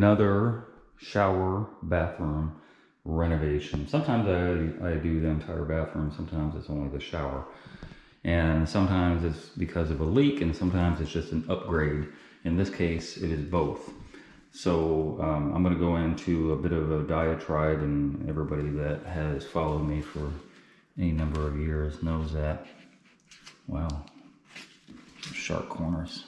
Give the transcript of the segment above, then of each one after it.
another shower bathroom renovation. Sometimes I do the entire bathroom, sometimes it's only the shower. And sometimes it's because of a leak, and sometimes it's just an upgrade. In this case, it is both. So I'm going to go into a bit of a diatribe, and everybody that has followed me for any number of years knows that. Wow, sharp corners.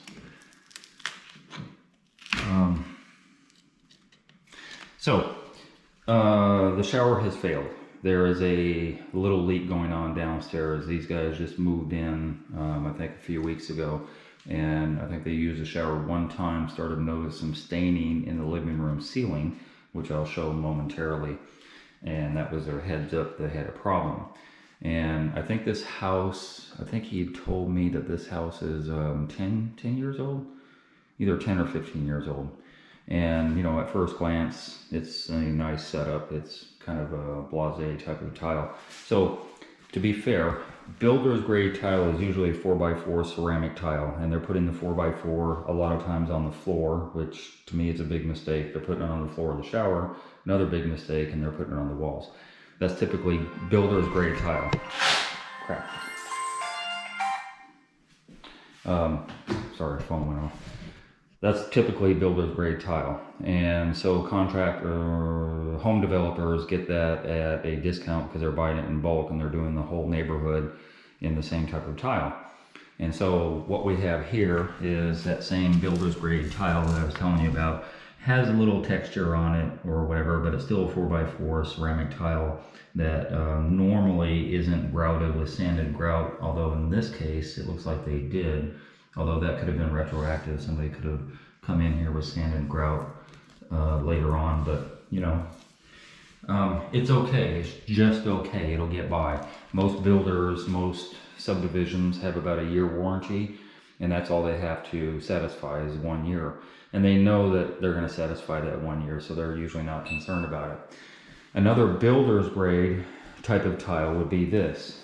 The shower has failed. There is a little leak going on downstairs. These guys just moved in, I think a few weeks ago, and I think they used the shower one time, started to notice some staining in the living room ceiling, which I'll show momentarily, and that was their heads up, they had a problem. And I think this house, I think he told me that this house is 10 years old, either 10 or 15 years old. And, you know, at first glance, it's a nice setup. It's kind of a blasé type of tile. So, to be fair, builder's grade tile is usually a 4x4 ceramic tile, and they're putting the 4x4 a lot of times on the floor, which to me is a big mistake. They're putting it on the floor of the shower, another big mistake, and they're putting it on the walls. That's typically builder's grade tile. Crap. Sorry, phone went off. That's typically builder's grade tile. And so home developers get that at a discount because they're buying it in bulk and they're doing the whole neighborhood in the same type of tile. And so what we have here is that same builder's grade tile that I was telling you about. Has a little texture on it or whatever, but it's still a 4x4 ceramic tile that normally isn't grouted with sanded grout, although in this case it looks like they did. Although that could have been retroactive. Somebody could have come in here with sand and grout later on, but you know, it's okay. It's just okay. It'll get by. Most builders, most subdivisions have about a year warranty, and that's all they have to satisfy is 1 year. And they know that they're going to satisfy that 1 year, so they're usually not concerned about it. Another builder's grade type of tile would be this.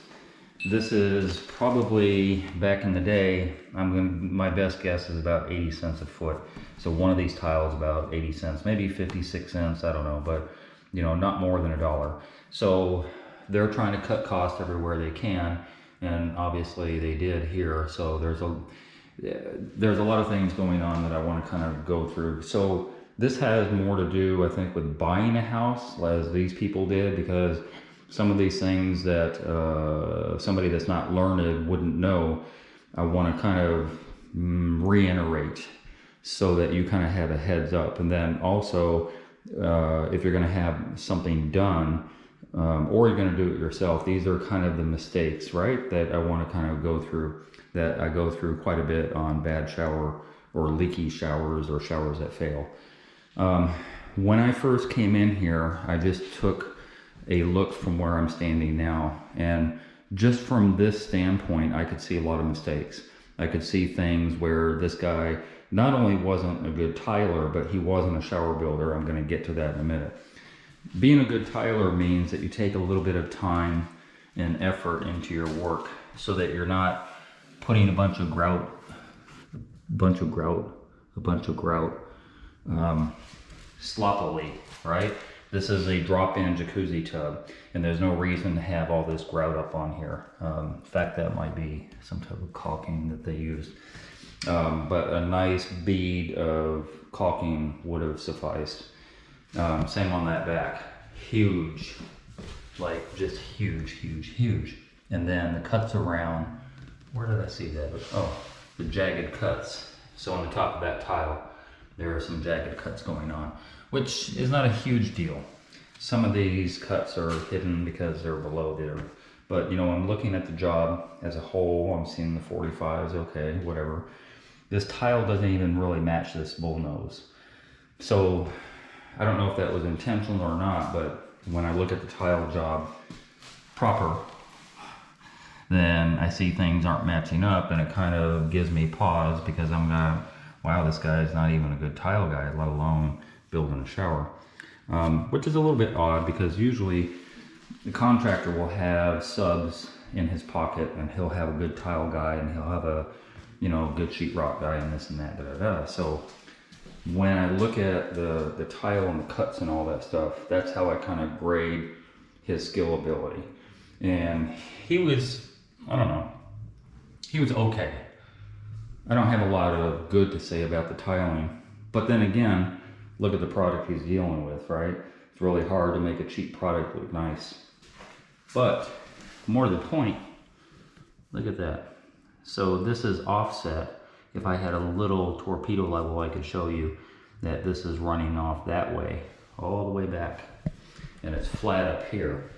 This is probably, back in the day, my best guess is about 80 cents a foot. So one of these tiles about 80 cents, maybe 56 cents, I don't know, but you know, not more than $1. So they're trying to cut costs everywhere they can, and obviously they did here. So there's a lot of things going on that I want to kind of go through. So this has more to do, I think, with buying a house, as these people did, because some of these things that somebody that's not learned wouldn't know, I want to kind of reiterate so that you kind of have a heads up. And then also, if you're going to have something done, or you're going to do it yourself, these are kind of the mistakes, right, that I want to kind of go through, that I go through quite a bit on bad shower or leaky showers or showers that fail. When I first came in here, I just took a look from where I'm standing now, and just from this standpoint I could see a lot of mistakes. I could see things where this guy not only wasn't a good tiler, but he wasn't a shower builder. I'm going to get to that in a minute. Being a good tiler means that you take a little bit of time and effort into your work so that you're not putting a bunch of grout sloppily, right? This is a drop-in jacuzzi tub, and there's no reason to have all this grout up on here. In fact, that might be some type of caulking that they used. But a nice bead of caulking would have sufficed. Same on that back. Huge, like just huge, huge, huge. And then the cuts around, where did I see that? Oh, the jagged cuts. So on the top of that tile, there are some jagged cuts going on, which is not a huge deal. Some of these cuts are hidden because they're below there. But you know, I'm looking at the job as a whole. I'm seeing the 45s, okay, whatever. This tile doesn't even really match this bull nose. So I don't know if that was intentional or not, but when I look at the tile job proper, then I see things aren't matching up, and it kind of gives me pause, because I'm gonna, wow, this guy's not even a good tile guy, let alone building a shower. Which is a little bit odd, because usually the contractor will have subs in his pocket, and he'll have a good tile guy, and he'll have a, you know, good sheetrock guy, and this and that, So when I look at the tile and the cuts and all that stuff, that's how I kind of grade his skill ability. And he was, I don't know, he was okay. I don't have a lot of good to say about the tiling, but then again, look at the product he's dealing with, right? It's really hard to make a cheap product look nice. But more to the point, look at that. So this is offset. If I had a little torpedo level, I could show you that this is running off that way, all the way back. And it's flat up here.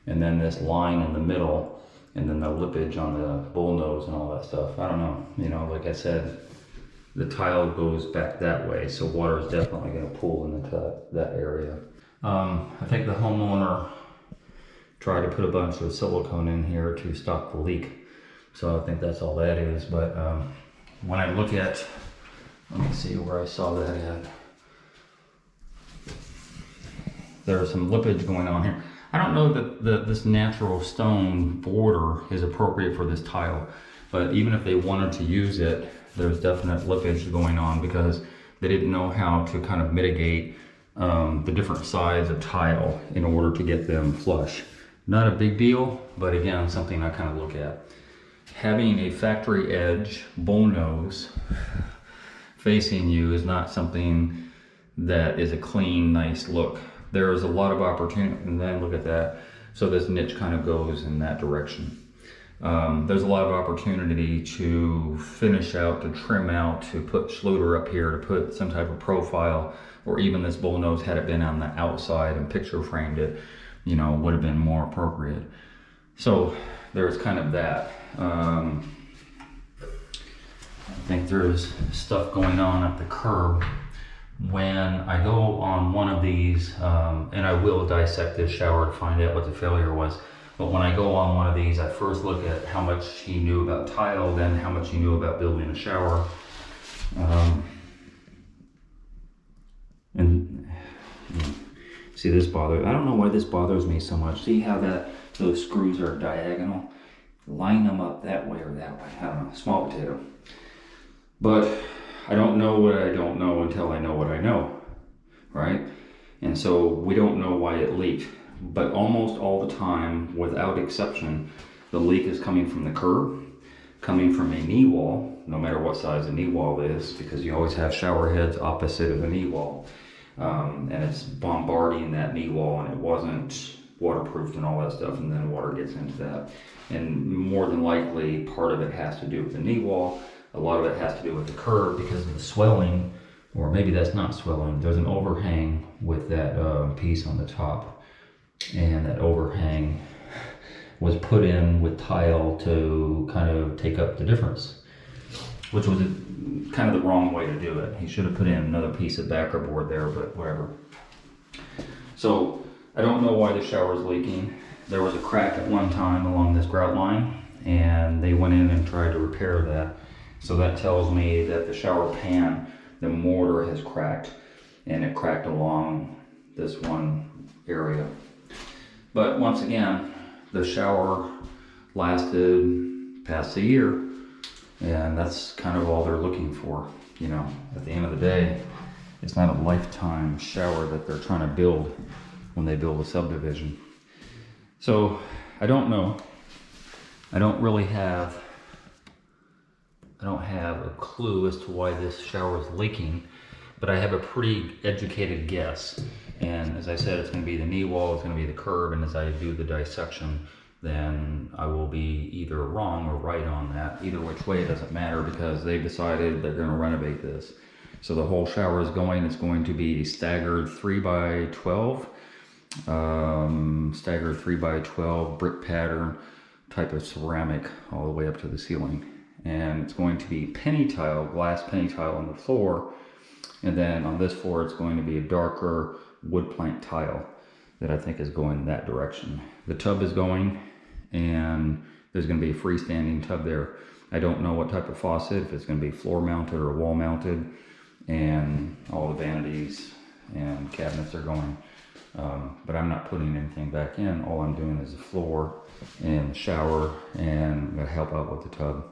And then this line in the middle, and then the lippage on the bull nose and all that stuff. I don't know, you know, like I said, the tile goes back that way, so water is definitely going to pool into that area. I think the homeowner tried to put a bunch of silicone in here to stop the leak. So I think that's all that is. But when I look at, let me see where I saw that at. There's some lippage going on here. I don't know that this natural stone border is appropriate for this tile, but even if they wanted to use it, there's definite lippage going on because they didn't know how to kind of mitigate the different sides of tile in order to get them flush. Not a big deal, but again, something I kind of look at. Having a factory edge bull nose facing you is not something that is a clean, nice look. There is a lot of opportunity, and then look at that. So this niche kind of goes in that direction. There's a lot of opportunity to finish out, to trim out, to put Schluter up here, to put some type of profile, or even this bull nose, had it been on the outside and picture framed it, you know, would have been more appropriate. So there's kind of that. I think there's stuff going on at the curb. When I go on one of these, and I will dissect this shower to find out what the failure was, but when I go on one of these, I first look at how much he knew about tile, then how much he knew about building a shower. And see, this bothers, I don't know why this bothers me so much. See how those screws are diagonal? Line them up that way or that way. I don't know, small potato. But I don't know what I don't know until I know what I know, right? And so we don't know why it leaked, but almost all the time, without exception, the leak is coming from the curb, coming from a knee wall, no matter what size the knee wall is, because you always have shower heads opposite of the knee wall. And it's bombarding that knee wall, and it wasn't waterproofed and all that stuff, and then water gets into that. And more than likely, part of it has to do with the knee wall. A lot of it has to do with the curb because of the swelling, or maybe that's not swelling. There's an overhang with that piece on the top, and that overhang was put in with tile to kind of take up the difference, which was kind of the wrong way to do it. He should have put in another piece of backer board there, but whatever. So I don't know why the shower is leaking. There was a crack at one time along this grout line, and they went in and tried to repair that. So that tells me that the shower pan, the mortar has cracked, and it cracked along this one area. But once again, the shower lasted past a year, and that's kind of all they're looking for. You know, at the end of the day, it's not a lifetime shower that they're trying to build when they build a subdivision. So I don't know. I don't have a clue as to why this shower is leaking, but I have a pretty educated guess. And as I said, it's going to be the knee wall, it's going to be the curb, and as I do the dissection, then I will be either wrong or right on that. Either which way, it doesn't matter, because they've decided they're going to renovate this. So the whole shower is going, it's going to be staggered 3x12, staggered 3x12 brick pattern type of ceramic all the way up to the ceiling. And it's going to be penny tile, glass penny tile on the floor. And then on this floor, it's going to be a darker wood plank tile that I think is going in that direction. The tub is going, and there's going to be a freestanding tub there. I don't know what type of faucet, if it's going to be floor mounted or wall mounted, and all the vanities and cabinets are going. But I'm not putting anything back in. All I'm doing is the floor and the shower, and I'm going to help out with the tub.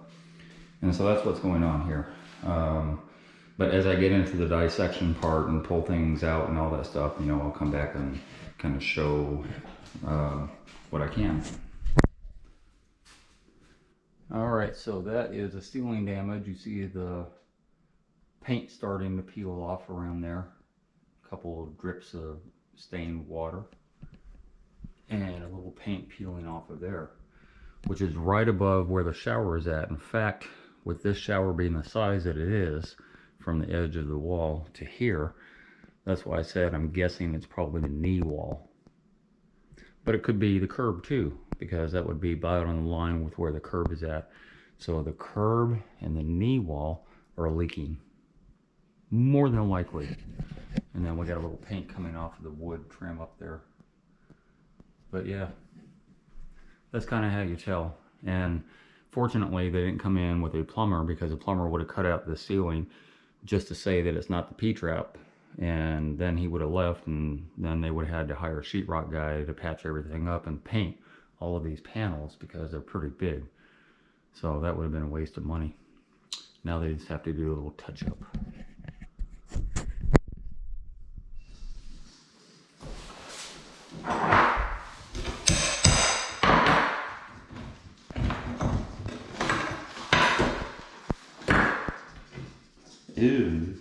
And so that's what's going on here. But as I get into the dissection part and pull things out and all that stuff, you know, I'll come back and kind of show what I can. All right, so that is a ceiling damage. You see the paint starting to peel off around there. A couple of drips of stained water. And a little paint peeling off of there, which is right above where the shower is at. In fact, with this shower being the size that it is, from the edge of the wall to here, that's why I said I'm guessing it's probably the knee wall. But it could be the curb too, because that would be about on the line with where the curb is at. So the curb and the knee wall are leaking, more than likely. And then we got a little paint coming off of the wood trim up there. But yeah, that's kind of how you tell. And fortunately, they didn't come in with a plumber, because the plumber would have cut out the ceiling just to say that it's not the P-trap. And then he would have left, and then they would have had to hire a sheetrock guy to patch everything up and paint all of these panels, because they're pretty big. So that would have been a waste of money. Now they just have to do a little touch up. Ew.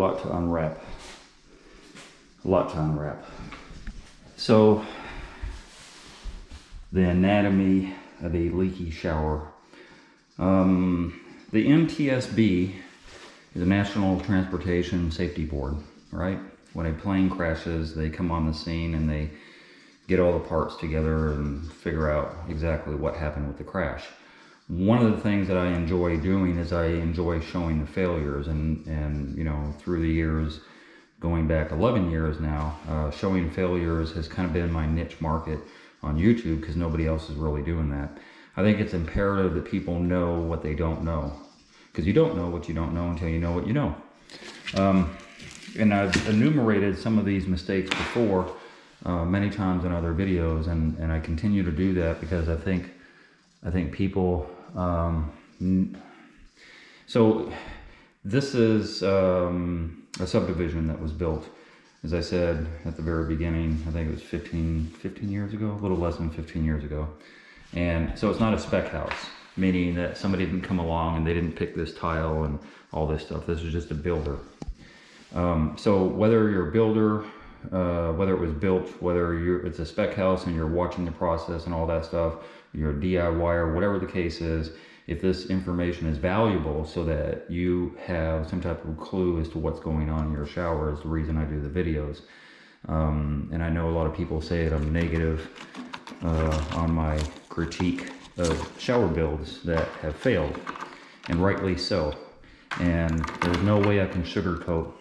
lot to unwrap. A lot to unwrap. So, the anatomy of a leaky shower. The NTSB is the National Transportation Safety Board, right? When a plane crashes, they come on the scene and they get all the parts together and figure out exactly what happened with the crash. One of the things that I enjoy doing is I enjoy showing the failures, and you know, through the years, going back 11 years now, showing failures has kind of been my niche market on YouTube because nobody else is really doing that. I think it's imperative that people know what they don't know, because you don't know what you don't know until you know what you know. And I've enumerated some of these mistakes before many times in other videos, and I continue to do that because I think people. So this is a subdivision that was built, as I said at the very beginning. I think it was 15 years ago, a little less than 15 years ago. And so it's not a spec house, meaning that somebody didn't come along and they didn't pick this tile and all this stuff. This is just a builder. So whether you're a builder, whether it was built, whether it's a spec house and you're watching the process and all that stuff, you're a DIYer, whatever the case is, if this information is valuable so that you have some type of clue as to what's going on in your shower, is the reason I do the videos. And I know a lot of people say that I'm negative on my critique of shower builds that have failed, and rightly so. And there's no way I can sugarcoat.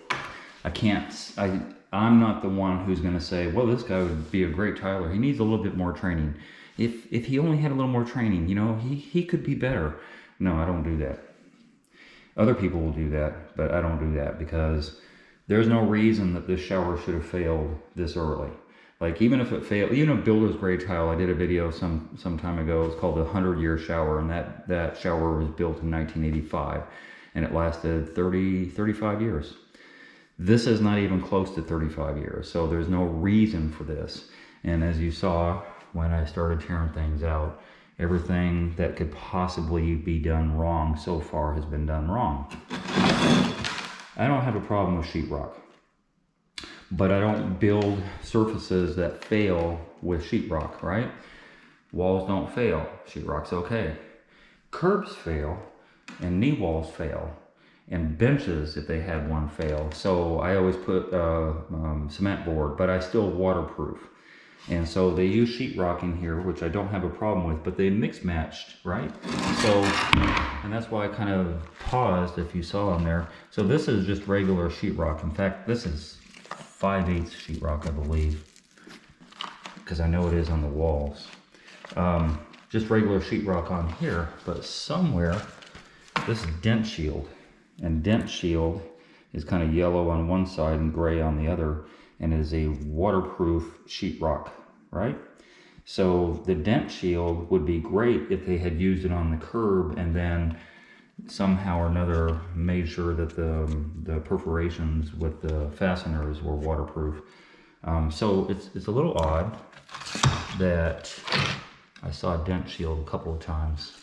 I'm not the one who's going to say, well, this guy would be a great tiler. He needs a little bit more training. If he only had a little more training, you know, he could be better. No, I don't do that. Other people will do that, but I don't do that because there's no reason that this shower should have failed this early. Like, even if it failed, even a builder's grade tile, I did a video some time ago. It's called the 100-year shower, and that shower was built in 1985, and it lasted 35 years. This is not even close to 35 years, so there's no reason for this. And as you saw when I started tearing things out, everything that could possibly be done wrong so far has been done wrong. I don't have a problem with sheetrock, but I don't build surfaces that fail with sheetrock, right? Walls don't fail, sheetrock's okay. Curbs fail, and knee walls fail, and benches, if they had one, fail. So I always put cement board, but I still waterproof. And so they use sheetrock in here, which I don't have a problem with, but they mix matched, right? So, and that's why I kind of paused if you saw them there. So this is just regular sheetrock. In fact, this is 5/8 sheetrock, I believe, because I know it is on the walls. Just regular sheetrock on here, but somewhere, this is dent shield. And dent shield is kind of yellow on one side and gray on the other, and it is a waterproof sheetrock, right? So the dent shield would be great if they had used it on the curb and then somehow or another made sure that the perforations with the fasteners were waterproof. So it's a little odd that I saw a dent shield a couple of times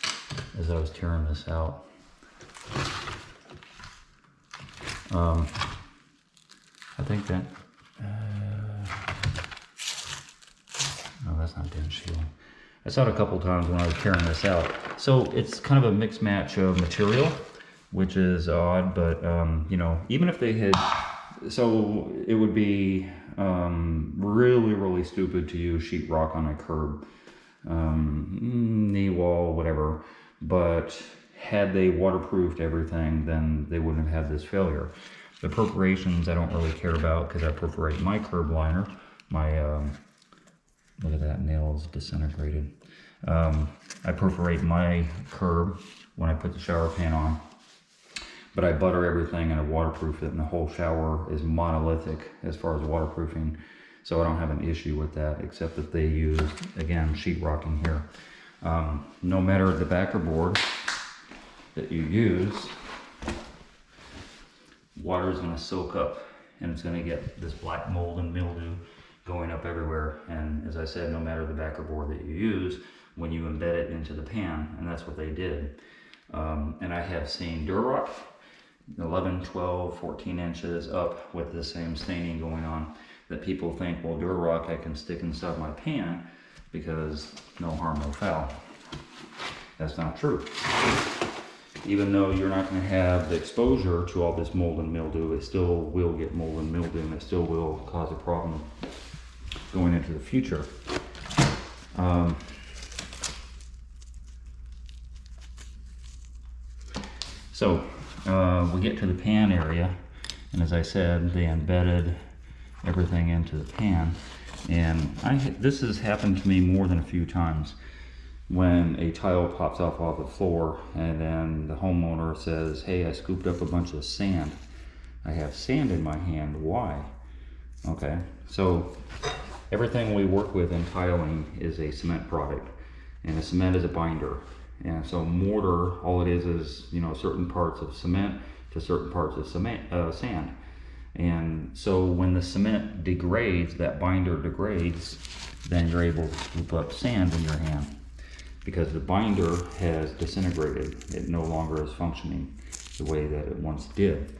as I was tearing this out. I think that, no, that's not dent shield. I saw it a couple times when I was tearing this out. So it's kind of a mixed match of material, which is odd, but you know, even if they had, so it would be really, really stupid to use sheetrock on a curb, knee wall, whatever, but had they waterproofed everything, then they wouldn't have had this failure. The perforations I don't really care about because I perforate my curb liner. My, look at that, nail is disintegrated. I perforate my curb when I put the shower pan on, but I butter everything and I waterproof it, and the whole shower is monolithic as far as waterproofing. So I don't have an issue with that, except that they use, again, sheetrock in here. No matter the backer board that you use, water is going to soak up and it's going to get this black mold and mildew going up everywhere. And as I said, no matter the backer board that you use, when you embed it into the pan, and that's what they did. And I have seen Durock 11, 12, 14 inches up with the same staining going on, that people think, well, Durarock I can stick inside my pan because no harm, no foul. That's not true. Even though you're not going to have the exposure to all this mold and mildew, it still will get mold and mildew, and it still will cause a problem going into the future. So we get to the pan area, and as I said, they embedded everything into the pan. And this has happened to me more than a few times, when a tile pops off the floor and then the homeowner says, hey, I scooped up a bunch of sand. I have sand in my hand, why? Okay, so everything we work with in tiling is a cement product, and a cement is a binder. And so mortar, all it is, you know, certain parts of cement to certain parts of sand. And so when the cement degrades, that binder degrades, then you're able to scoop up sand in your hand, because the binder has disintegrated. It no longer is functioning the way that it once did.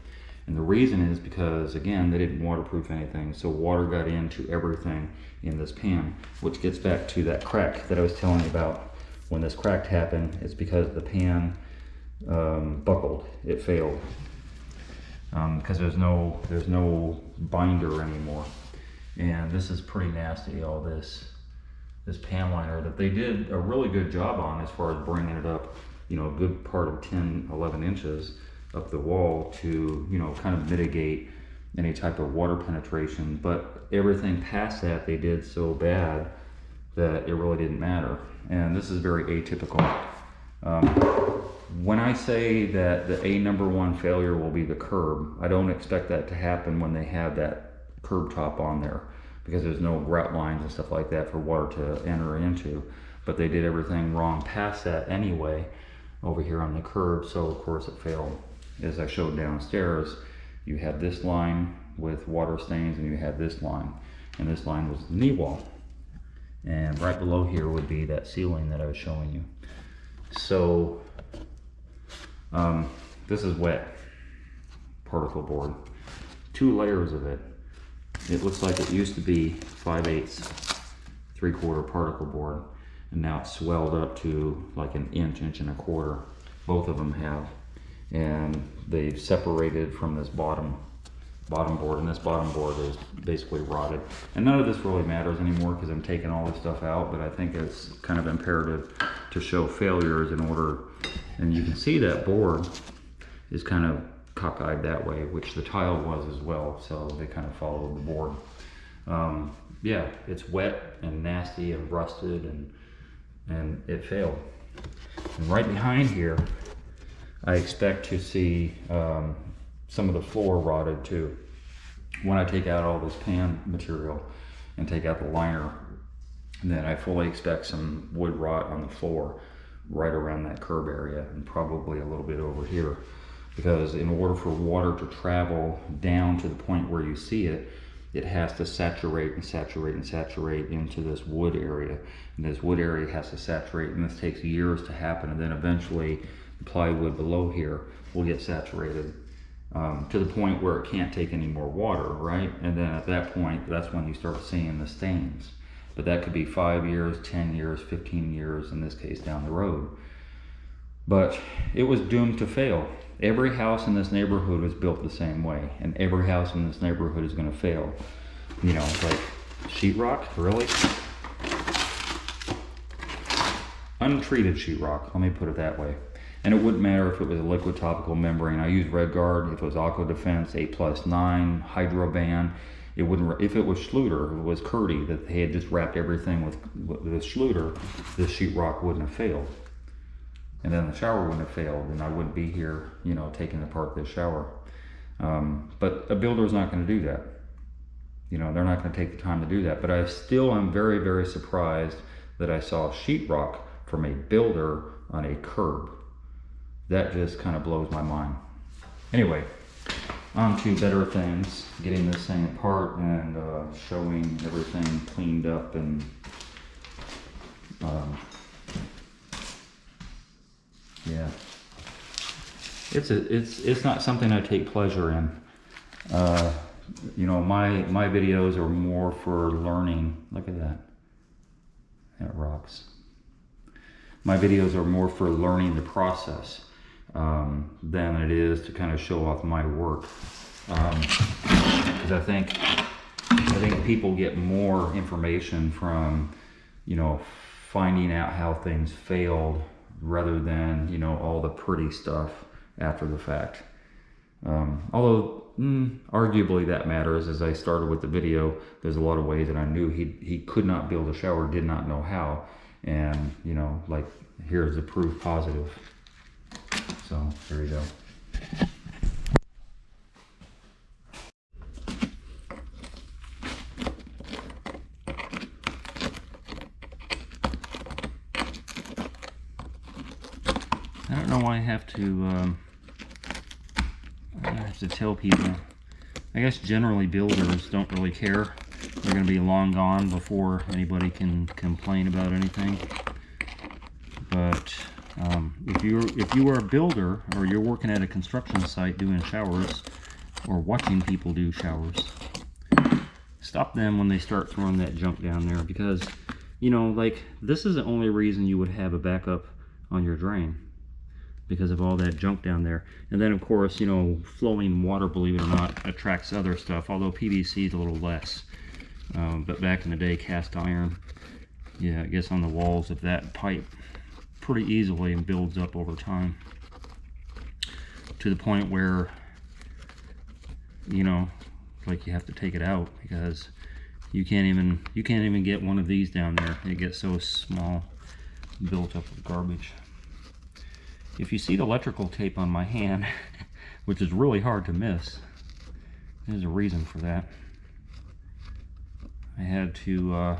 And the reason is because, again, they didn't waterproof anything, so water got into everything in this pan, which gets back to that crack that I was telling you about. When this crack happened, it's because the pan buckled, it failed. Because there's no binder anymore. And this is pretty nasty, all this pan liner that they did a really good job on as far as bringing it up, you know, a good part of 10, 11 inches up the wall to, you know, kind of mitigate any type of water penetration. But everything past that they did so bad that it really didn't matter. And this is very atypical. When I say that the #1 failure will be the curb, I don't expect that to happen when they have that curb top on there, because there's no grout lines and stuff like that for water to enter into. But they did everything wrong past that anyway over here on the curb, so of course it failed. As I showed downstairs, you had this line with water stains and you had this line, and this line was the knee wall. And right below here would be that ceiling that I was showing you. So this is wet particle board, 2 layers of it. It looks like it used to be 5/8, 3/4 particle board, and now it's swelled up to like an inch, inch and a quarter. Both of them have, and they've separated from this bottom board, and this bottom board is basically rotted. And none of this really matters anymore because I'm taking all this stuff out, but I think it's kind of imperative to show failures in order. And you can see that board is kind of cockeyed that way, which the tile was as well, so they kind of followed the board. Yeah, it's wet and nasty and rusted, and it failed. And right behind here, I expect to see some of the floor rotted too. When I take out all this pan material and take out the liner, then I fully expect some wood rot on the floor right around that curb area, and probably a little bit over here, because in order for water to travel down to the point where you see it, it has to saturate and saturate and saturate into this wood area, and this wood area has to saturate, and this takes years to happen, and then eventually the plywood below here will get saturated to the point where it can't take any more water, right? And then at that point, that's when you start seeing the stains. But that could be 5 years, 10 years, 15 years, in this case, down the road. But it was doomed to fail. Every house in this neighborhood was built the same way, and every house in this neighborhood is gonna fail. You know, like sheetrock, really? Untreated sheetrock, let me put it that way. And it wouldn't matter if it was a liquid topical membrane. I used Redguard, if it was Aqua Defense, 8+9, Hydroban. It wouldn't, if it was Schluter, if it was Curdy, that they had just wrapped everything with Schluter, this sheetrock wouldn't have failed. And then the shower wouldn't have failed, and I wouldn't be here, you know, taking apart this shower. But a builder's not gonna do that. You know, they're not gonna take the time to do that. But I still am very, very surprised that I saw sheetrock from a builder on a curb. That just kind of blows my mind. Anyway, on to better things, getting this thing apart and showing everything cleaned up and yeah. it's not something I take pleasure in. You know, my videos are more for learning. Look at that. That rocks. My videos are more for learning the process than it is to kind of show off my work. Because I think people get more information from, you know, finding out how things failed rather than, you know, all the pretty stuff after the fact. Although arguably that matters. As I started with the video, there's a lot of ways that I knew he could not build a shower, did not know how, and you know, like, here's the proof positive. So there you go. I don't know why I have to tell people. I guess generally builders don't really care. They're going to be long gone before anybody can complain about anything. But if you are a builder, or you're working at a construction site doing showers or watching people do showers, stop them when they start throwing that junk down there, because, you know, like, this is the only reason you would have a backup on your drain, because of all that junk down there. And then of course, you know, flowing water, believe it or not, attracts other stuff, although PVC is a little less. But back in the day, cast iron, yeah, it gets on the walls of that pipe pretty easily and builds up over time, to the point where, you know, like, you have to take it out because you can't even get one of these down there. It gets so small, built up with garbage. If you see the electrical tape on my hand, which is really hard to miss, there's a reason for that. I had to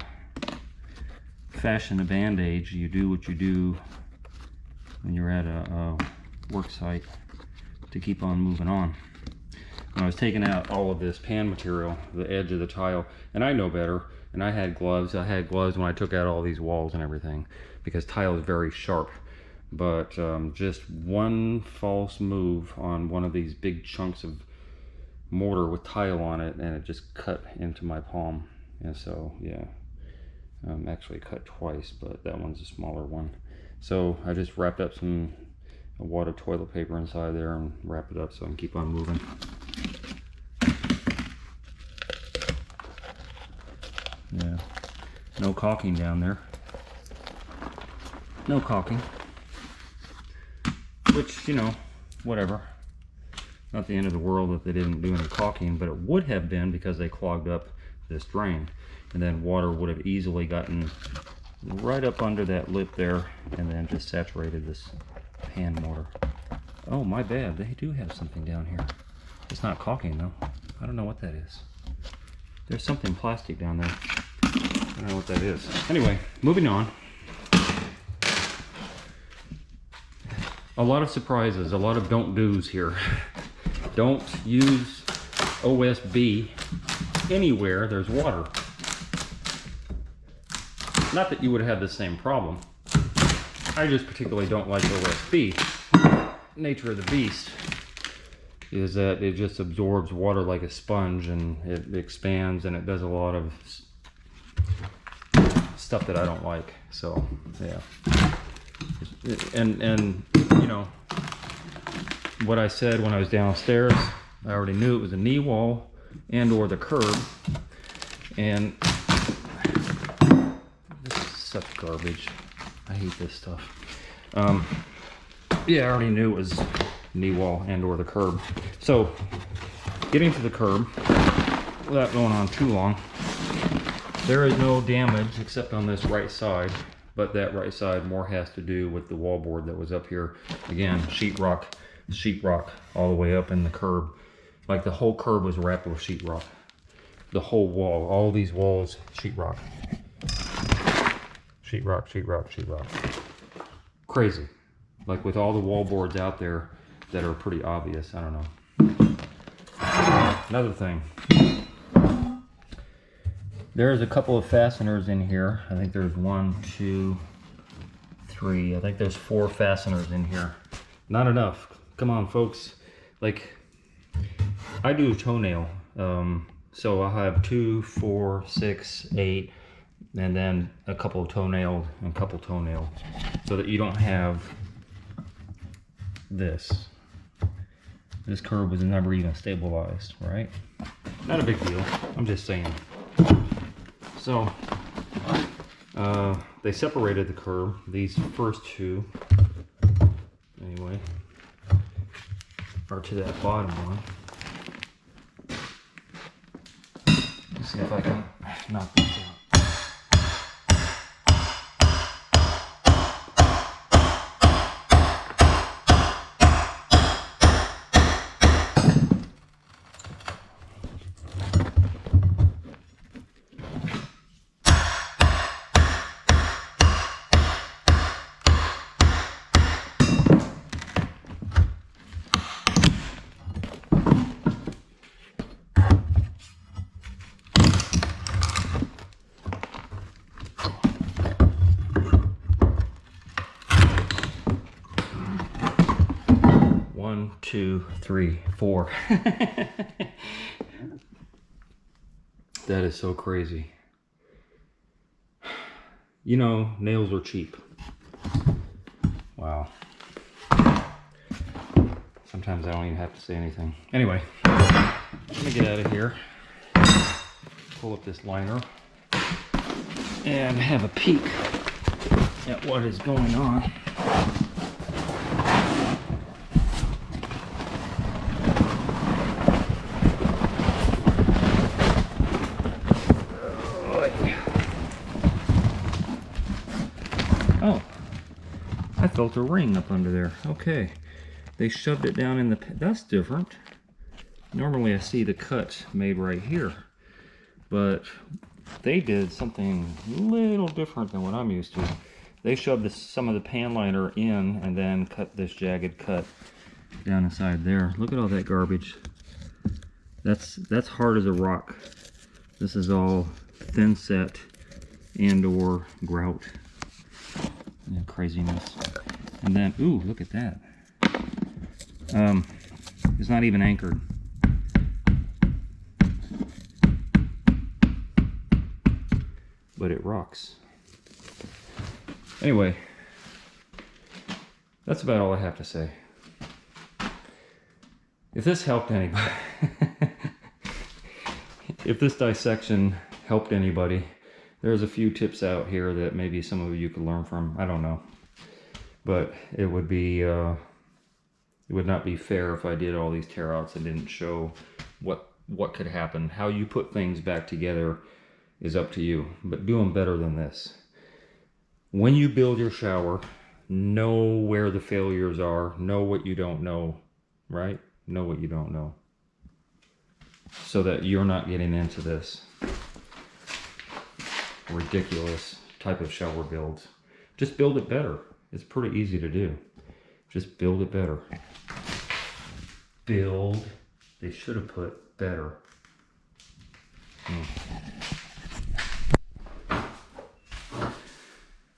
fashion a bandage. You do what you do when you're at a work site to keep on moving on. When I was taking out all of this pan material, the edge of the tile, and I know better, and I had gloves. I had gloves when I took out all these walls and everything, because tile is very sharp. But just one false move on one of these big chunks of mortar with tile on it, and it just cut into my palm. And so, yeah, actually cut twice, but that one's a smaller one. So I just wrapped up some wadded toilet paper inside there and wrapped it up so I can keep on moving. Yeah, no caulking down there. No caulking. Which, you know, whatever. Not the end of the world if they didn't do any caulking, but it would have been, because they clogged up this drain. And then water would have easily gotten right up under that lip there and then just saturated this pan mortar. Oh, my bad. They do have something down here. It's not caulking, though. I don't know what that is. There's something plastic down there. I don't know what that is. Anyway, moving on. A lot of surprises, a lot of don't do's here. Don't use OSB anywhere there's water. Not that you would have the same problem. I just particularly don't like OSB. Nature of the beast is that it just absorbs water like a sponge, and it expands, and it does a lot of stuff that I don't like. So, yeah. And you know, what I said when I was downstairs, I already knew it was a knee wall and or the curb. And this is such garbage. I hate this stuff. Yeah, I already knew it was knee wall and or the curb. So, getting to the curb, without going on too long, there is no damage except on this right side. But that right side more has to do with the wallboard that was up here. Again, sheetrock all the way up in the curb. Like, the whole curb was wrapped with sheetrock. The whole wall, all these walls, sheetrock. Sheetrock, sheetrock, sheetrock. Crazy. Like, with all the wallboards out there that are pretty obvious, I don't know. Another thing. There's a couple of fasteners in here. I think there's 1, 2, 3. I think there's 4 fasteners in here. Not enough. come on, folks. Like, I do toenail. So I'll have 2, 4, 6, 8, and then a couple of toenails and a couple toenails, so that you don't have this. This curb was never even stabilized, right? Not a big deal. I'm just saying. So they separated the curb. These first two, anyway, are to that bottom one. Let's see if I can knock this out. 1, 2, 3, 4. That is so crazy. You know, nails are cheap. Wow. Sometimes I don't even have to say anything. Anyway, let me get out of here. Pull up this liner and have a peek at what is going on. Oh, I felt a ring up under there. Okay, they shoved it down in the... That's different. Normally I see the cut made right here, but they did something a little different than what I'm used to. They shoved some of the pan liner in and then cut this jagged cut down inside there. Look at all that garbage. That's hard as a rock. This is all thin set and or grout. And craziness. And then, ooh, look at that. It's not even anchored. But it rocks. Anyway, that's about all I have to say. If this helped anybody, if this dissection helped anybody, there's a few tips out here that maybe some of you could learn from. I don't know. But it would be, it would not be fair if I did all these tear outs and didn't show what could happen. How you put things back together is up to you, but do them better than this. When you build your shower, know where the failures are, know what you don't know, right? Know what you don't know, so that you're not getting into this ridiculous type of shower builds. Just build it better. It's pretty easy to do. Just build it better. Build. They should have put better.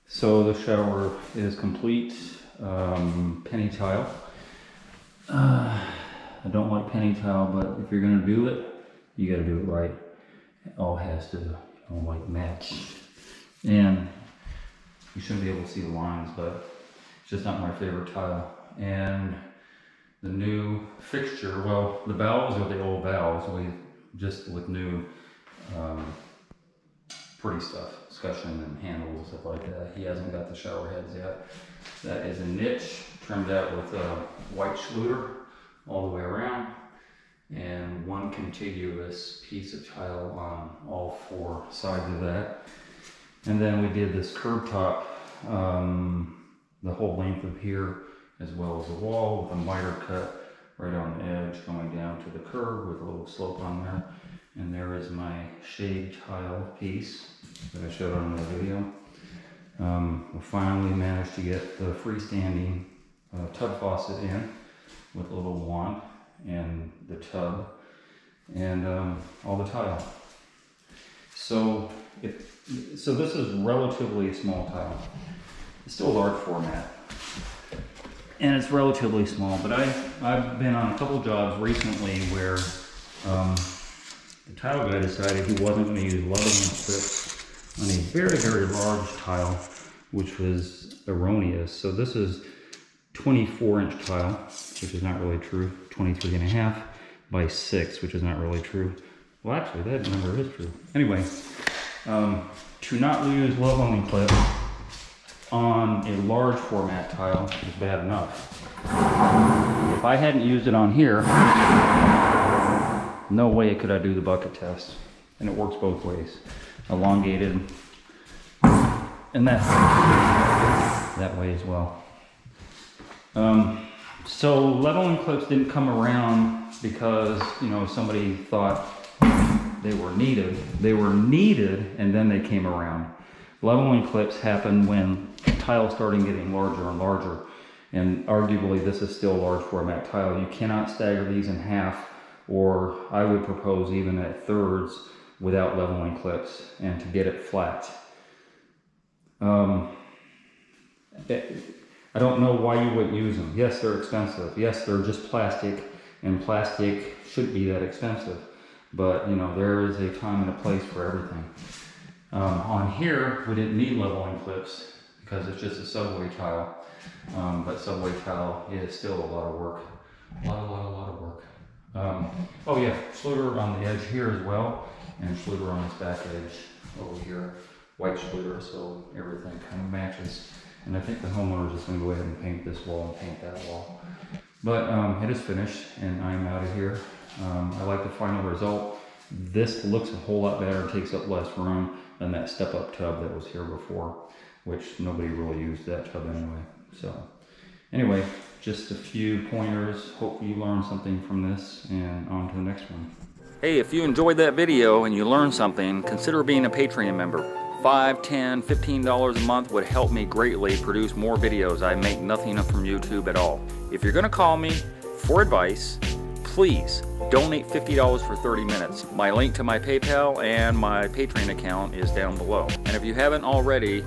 So the shower is complete. Penny tile. I don't like penny tile, but if you're gonna do it, you gotta do it right. It all has to, like, match. And you shouldn't be able to see the lines, but it's just not my favorite tile. And the new fixture, well, the valves are the old valves, just with new pretty stuff, escutcheon and handles and stuff like that. He hasn't got the shower heads yet. That is a niche trimmed out with a white Schluter all the way around, and one contiguous piece of tile on all 4 sides of that. And then we did this curb top, the whole length of here, as well as the wall, with a miter cut right on the edge going down to the curb with a little slope on there. And there is my shade tile piece that I showed on the video. We finally managed to get the freestanding tub faucet in with a little wand and the tub and all the tile. So this is relatively small tile. It's still a large format. and it's relatively small, but I've been on a couple jobs recently where the tile guy decided he wasn't going to use leveling clips on a very, very large tile, which was erroneous. So this is 24-inch tile, which is not really true, 23.5 by 6, which is not really true. Well, actually, that number is true. Anyway, to not use leveling clip on a large format tile is bad enough. If I hadn't used it on here, no way could I do the bucket test. And it works both ways. Elongated, and that way as well. So leveling clips didn't come around because, you know, somebody thought they were needed. They were needed, and then they came around. Leveling clips happen when tiles started getting larger and larger, and arguably this is still a large format tile. You cannot stagger these in half, or I would propose even at thirds, without leveling clips and to get it flat. I don't know why you wouldn't use them. Yes, they're expensive. Yes, they're just plastic, and plastic shouldn't be that expensive. But, you know, there is a time and a place for everything. On here, we didn't need leveling clips because it's just a subway tile. But subway tile is still a lot of work. A lot of work. Oh yeah, schluter on the edge here as well, and schluter on this back edge over here. White schluter, so everything kind of matches. And I think the homeowner is just going to go ahead and paint this wall and paint that wall. But it is finished, and I'm out of here. I like the final result. This looks a whole lot better, takes up less room than that step-up tub that was here before, which nobody really used that tub anyway. So anyway, just a few pointers. Hopefully you learned something from this, and on to the next one. Hey, if you enjoyed that video and you learned something, consider being a Patreon member. $5, $10, $15 a month would help me greatly produce more videos. I make nothing from YouTube at all. If you're gonna call me for advice, please donate $50 for 30 minutes. My link to my PayPal and my Patreon account is down below. And if you haven't already,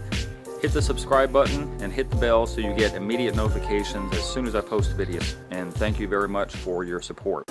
hit the subscribe button and hit the bell so you get immediate notifications as soon as I post videos. And thank you very much for your support.